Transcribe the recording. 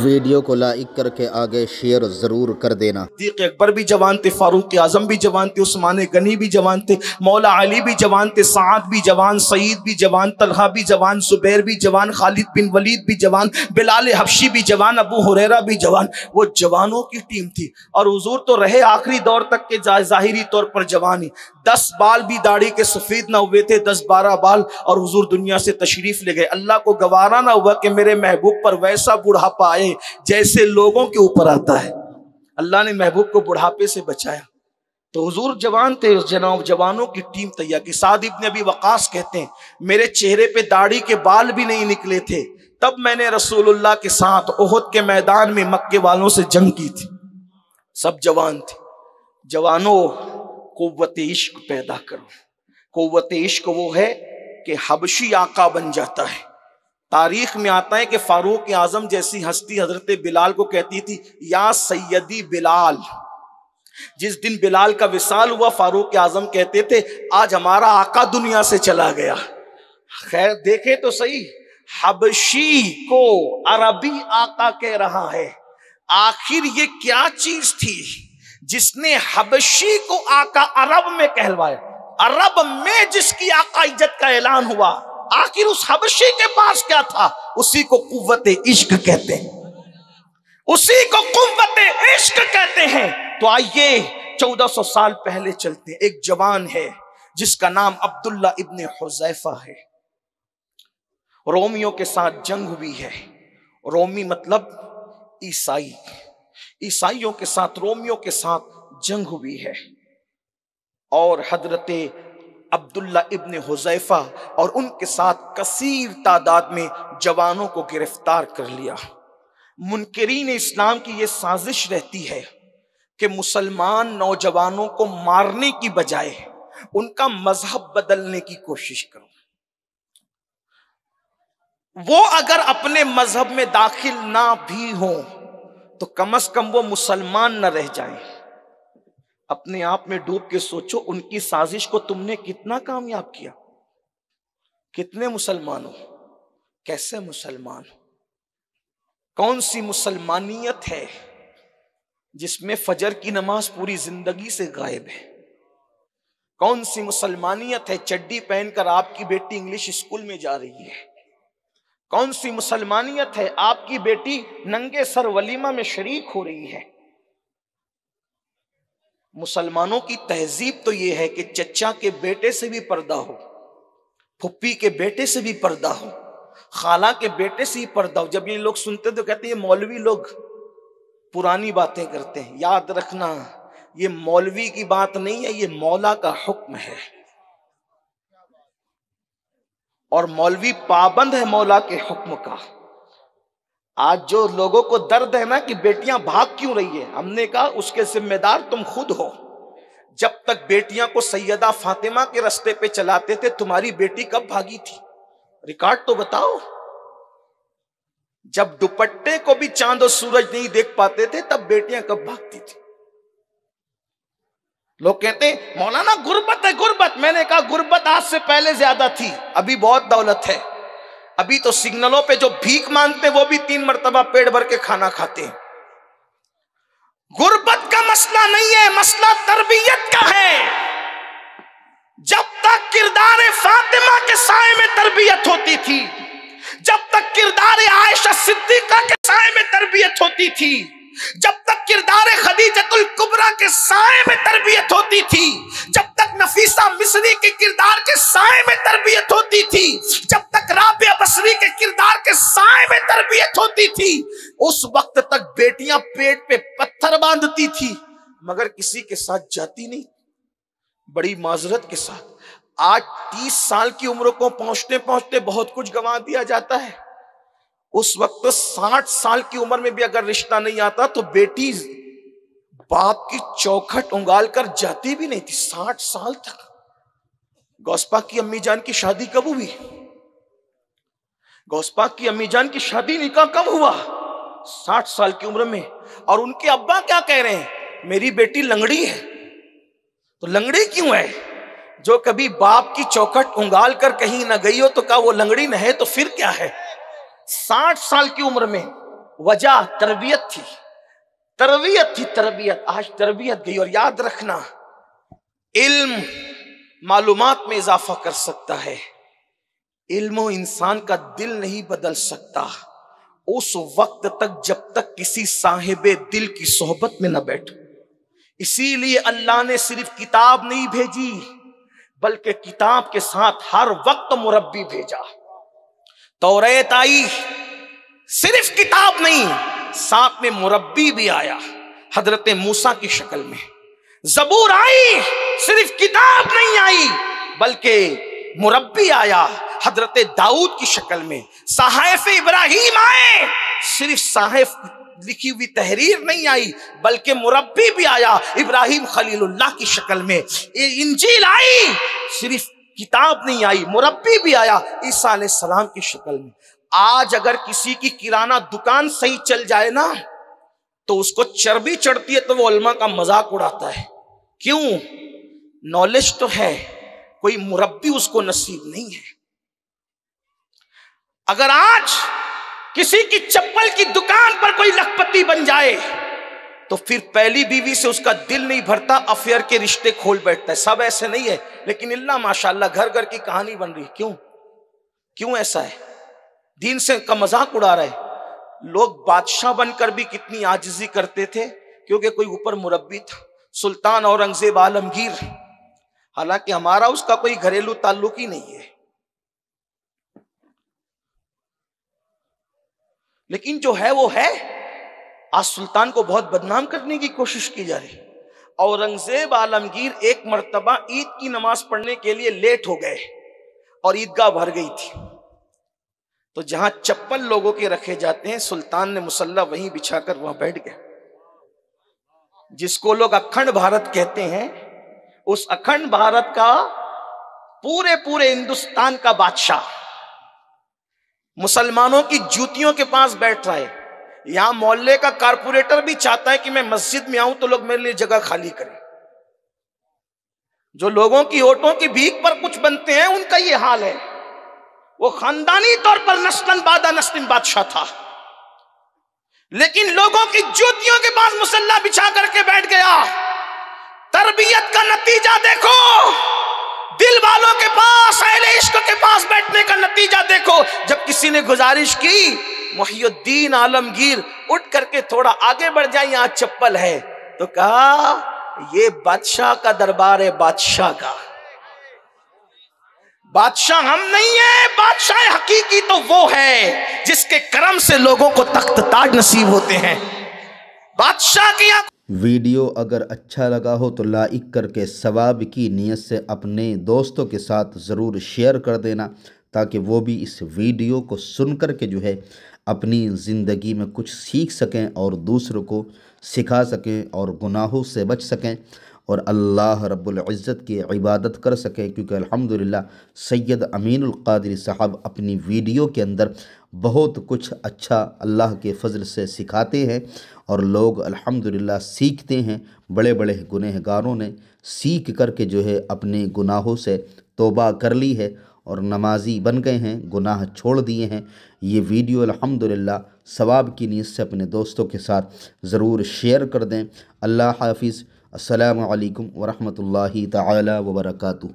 Video کو like کر کے آگے شیئر ضرور کر دینا۔ صدیق اکبر بھی جوان تھے، فاروق اعظم بھی جوان تھے، عثمان غنی بھی جوان تھے، مولا علی بھی جوان تھے، سعد بھی جوان، سعید بھی جوان، طلحہ بھی جوان، زبیر بھی جوان، خالد بن ولید بھی جوان، بلال حبشی بھی جوان، ابو ہریرہ بھی جوان۔ وہ جوانوں کی ٹیم تھی، اور حضور تو رہے آخری دور تک کے ظاہری طور پر جوانی۔ 10 بال بھی داڑھی کے سفید نہ ہوئے تھے، 10-12 بال، اور حضور دنیا سے تشریف لے گئے۔ اللہ کو گوارا نہ ہوا کہ میرے محبوب پر ویسا بڑھاپا آئے جیسے لوگوں کے اوپر آتا ہے۔ اللہ نے محبوب کو بڑھاپے سے بچایا۔ تو حضور جوان تھے، جناب جوانوں کی ٹیم تیار کی۔ سعد ابن ابی وقاص کہتے ہیں میرے چہرے پہ داڑھی کے بال بھی نہیں نکلے تھے، تب میں نے رسول اللہ کے ساتھ احد کے میدان میں مکے والوں سے جنگ کی تھی۔ سب جوان تھے۔ جوانوں، قوت عشق پیدا کرو۔ قوت عشق وہ ہے کہ حبشی آقا بن جاتا ہے۔ تاریخ میں آتا ہے کہ فاروق اعظم جیسی ہستی حضرت بلال کو کہتی تھی یا سیدی بلال۔ جس دن بلال کا وصال ہوا فاروق اعظم کہتے تھے آج ہمارا آقا دنیا سے چلا گیا۔ خیر دیکھیں تو صحیح، حبشی کو عربی آقا کہہ رہا ہے، آخر یہ کیا چیز تھی جس نے حبشی کو آقا عرب میں کہلوایا؟ عرب میں جس کی آقائیت کا اعلان ہوا، آخر اس حبشی کے پاس کیا تھا؟ اسی کو قوت عشق کہتے ہیں، اسی کو قوت عشق کہتے ہیں۔ تو آئیے 1400 سال پہلے چلتے ہیں۔ ایک جوان ہے جس کا نام عبداللہ ابن حذیفہ ہے۔ رومیوں کے ساتھ جنگ ہوئی ہے۔ رومی مطلب عیسائی، عیسائیوں کے ساتھ رومیوں کے ساتھ جنگ ہوئی ہے، اور حضرت عبداللہ ابن حذیفہ اور ان کے ساتھ کثیر تعداد میں جوانوں کو گرفتار کر لیا۔ منکرین اسلام کی یہ سازش رہتی ہے کہ مسلمان نوجوانوں کو مارنے کی بجائے ان کا مذہب بدلنے کی کوشش کرو۔ وہ اگر اپنے مذہب میں داخل نہ بھی ہوں تو کم از کم وہ مسلمان نہ رہ جائیں۔ اپنے آپ میں ڈوب کے سوچو ان کی سازش کو تم نے کتنا کامیاب کیا؟ کتنے مسلمانوں؟ کیسے مسلمان؟ کون سی مسلمانیت ہے جس میں فجر کی نماز پوری زندگی سے غائب ہے؟ کون سی مسلمانیت ہے چڈی پہن کر آپ کی بیٹی انگلش اسکول میں جا رہی ہے؟ کون سی مسلمانیت ہے آپ کی بیٹی ننگے سر ولیمہ میں شریک ہو رہی ہے؟ مسلمانوں کی تہذیب تو یہ ہے کہ چچا کے بیٹے سے بھی پردہ ہو، پھپھی کے بیٹے سے بھی پردہ ہو، خالہ کے بیٹے سے ہی پردہ ہو۔ جب یہ لوگ سنتے تو کہتے ہیں یہ مولوی لوگ پرانی باتیں کرتے ہیں۔ یاد رکھنا یہ مولوی کی بات نہیں ہے، یہ مولا کا حکم ہے، اور مولوی پابند ہے مولا کے حکم کا۔ آج جو لوگوں کو درد ہے نا کہ بیٹیاں بھاگ کیوں رہی ہے، ہم نے کہا اس کے ذمہ دار تم خود ہو۔ جب تک بیٹیاں کو سیدہ فاطمہ کے رستے پہ چلاتے تھے تمہاری بیٹی کب بھاگی تھی؟ ریکارڈ تو بتاؤ۔ جب دوپٹے کو بھی چاند و سورج نہیں دیکھ پاتے تھے تب بیٹیاں کب بھاگتی تھی؟ لوگ کہتے ہیں مولانا غربت ہے غربت۔ میں نے کہا غربت آج سے پہلے زیادہ تھی، ابھی بہت دولت ہے۔ ابھی تو سگنلوں پہ جو بھیک مانگتے وہ بھی 3 مرتبہ پیٹ بھر کے کھانا کھاتے ہیں۔ غربت کا مسئلہ نہیں ہے، مسئلہ تربیت کا ہے۔ جب تک کردار فاطمہ کے سائے میں تربیت ہوتی تھی، جب تک کردار عائشہ صدیقہ کے سائے میں تربیت ہوتی تھی، جب تک کردار خدیجۃ الکبریٰ کے سائے میں تربیت ہوتی تھی، جب تک نفیسہ مصری کے کردار کے سائے میں تربیت ہوتی تھی، جب تک رابعہ بصری کے کردار کے سائے میں تربیت ہوتی تھی، اس وقت تک بیٹیاں پیٹ پہ پتھر باندھتی تھی مگر کسی کے ساتھ جاتی نہیں۔ بڑی معذرت کے ساتھ آج 30 سال کی عمر کو پہنچتے پہنچتے بہت کچھ گنوا دیا جاتا ہے۔ اس وقت 60 سال کی عمر میں بھی اگر رشتہ نہیں آتا تو بیٹی باپ کی چوکھٹ انگال کر جاتی بھی نہیں تھی 60 سال تک۔ غوث پاک کی امی جان کی شادی کب ہوئی؟ غوث پاک کی امی جان کی شادی نکاح کب ہوا؟ 60 سال کی عمر میں۔ اور ان کے ابا کیا کہہ رہے ہیں؟ میری بیٹی لنگڑی ہے۔ تو لنگڑی کیوں ہے؟ جو کبھی باپ کی چوکھٹ انگال کر کہیں نہ گئی ہو تو کہا وہ لنگڑی نہ ہے تو پھر کیا ہے؟ 60 سال کی عمر میں وجہ تربیت تھی، تربیت آج تربیت گئی۔ اور یاد رکھنا، علم معلومات میں اضافہ کر سکتا ہے، علم و انسان کا دل نہیں بدل سکتا اس وقت تک جب تک کسی صاحب دل کی صحبت میں نہ بیٹھو۔ اسی لیے اللہ نے صرف کتاب نہیں بھیجی بلکہ کتاب کے ساتھ ہر وقت مربی بھیجا۔ توریت آئی، صرف کتاب نہیں، ساتھ میں مربی بھی آیا حضرت موسیٰ کی شکل میں۔ زبور آئی، صرف کتاب نہیں آئی بلکہ مربی آیا حضرت داؤد کی شکل میں۔ صحائف ابراہیم آئے، صرف صحائف لکھی ہوئی تحریر نہیں آئی بلکہ مربی بھی آیا ابراہیم خلیل اللہ کی شکل میں۔ انجیل آئی، صرف کتاب نہیں آئی، مربی بھی آیا عیسیٰ علیہ السلام کی شکل میں۔ آج اگر کسی کی کرانہ دکان صحیح چل جائے نا تو اس کو چربی چڑھتی ہے تو وہ علماء کا مذاق اڑاتا ہے۔ کیوں؟ نالج تو ہے، کوئی مربی اس کو نصیب نہیں ہے۔ اگر آج کسی کی چپل کی دکان پر کوئی لکھپتی بن جائے تو پھر پہلی بیوی سے اس کا دل نہیں بھرتا، افیئر کے رشتے کھول بیٹھتا ہے۔ سب ایسے نہیں ہے لیکن اللہ ماشاءاللہ گھر گھر کی کہانی بن رہی۔ کیوں ایسا ہے؟ دین سے کا مذاق اڑا رہا ہے۔ لوگ بادشاہ بن کر بھی کتنی عاجزی کرتے تھے کیونکہ کوئی اوپر مربی تھا۔ سلطان اورنگزیب عالمگیر، حالانکہ ہمارا اس کا کوئی گھریلو تعلق ہی نہیں ہے، لیکن جو ہے وہ ہے۔ آج سلطان کو بہت بدنام کرنے کی کوشش کی جا رہی۔ اورنگزیب عالمگیر ایک مرتبہ عید کی نماز پڑھنے کے لیے لیٹ ہو گئے اور عیدگاہ بھر گئی تھی، تو جہاں چپل لوگوں کے رکھے جاتے ہیں سلطان نے مصلی وہیں بچھا کر وہاں بیٹھ گئے۔ جس کو لوگ اکھنڈ بھارت کہتے ہیں، اس اکھنڈ بھارت کا پورے ہندوستان کا بادشاہ مسلمانوں کی جوتیوں کے پاس بیٹھ رہا ہے۔ یہاں محلے کا کارپوریٹر بھی چاہتا ہے کہ میں مسجد میں آؤں تو لوگ میرے لیے جگہ خالی کریں۔ جو لوگوں کی ہوٹوں کی بھیک پر کچھ بنتے ہیں ان کا یہ حال ہے۔ وہ خاندانی طور پر نسلاً بعد نسل بادشاہ تھا، لیکن لوگوں کی جوتیوں کے پاس مصلی بچھا کر کے بیٹھ گیا۔ تربیت کا نتیجہ دیکھو، دل والوں کے پاس، اہل عشق کے پاس بیٹھنے کا نتیجہ دیکھو۔ جب کسی نے گزارش کی محی الدین عالمگیر اٹھ کر کے تھوڑا آگے بڑھ جائیں، یہاں چپل ہے، تو کہا یہ بادشاہ کا دربار ہے، بادشاہ کا۔ بادشاہ ہم نہیں ہیں، بادشاہ حقیقی تو وہ ہے جس کے کرم سے لوگوں کو تخت تاج نصیب ہوتے ہیں۔ بادشاہ کی ویڈیو اگر اچھا لگا ہو تو لائک کر کے ثواب کی نیت سے اپنے دوستوں کے ساتھ ضرور شیئر کر دینا، تاکہ وہ بھی اس ویڈیو کو سن کر کے جو ہے اپنی زندگی میں کچھ سیکھ سکیں اور دوسروں کو سکھا سکیں اور گناہوں سے بچ سکیں اور اللہ رب العزت کی عبادت کر سکیں۔ کیونکہ الحمدللہ سید امین القادری صاحب اپنی ویڈیو کے اندر بہت کچھ اچھا اللہ کے فضل سے سکھاتے ہیں اور لوگ الحمدللہ سیکھتے ہیں۔ بڑے بڑے گنہگاروں نے سیکھ کر کے جو ہے اپنے گناہوں سے توبہ کر لی ہے اور نمازی بن گئے ہیں، گناہ چھوڑ دیے ہیں۔ یہ ویڈیو الحمدللہ ثواب کی نیت سے اپنے دوستوں کے ساتھ ضرور شیئر کر دیں۔ اللہ حافظ۔ السلام علیکم ورحمۃ اللہ تعالی وبرکاتہ۔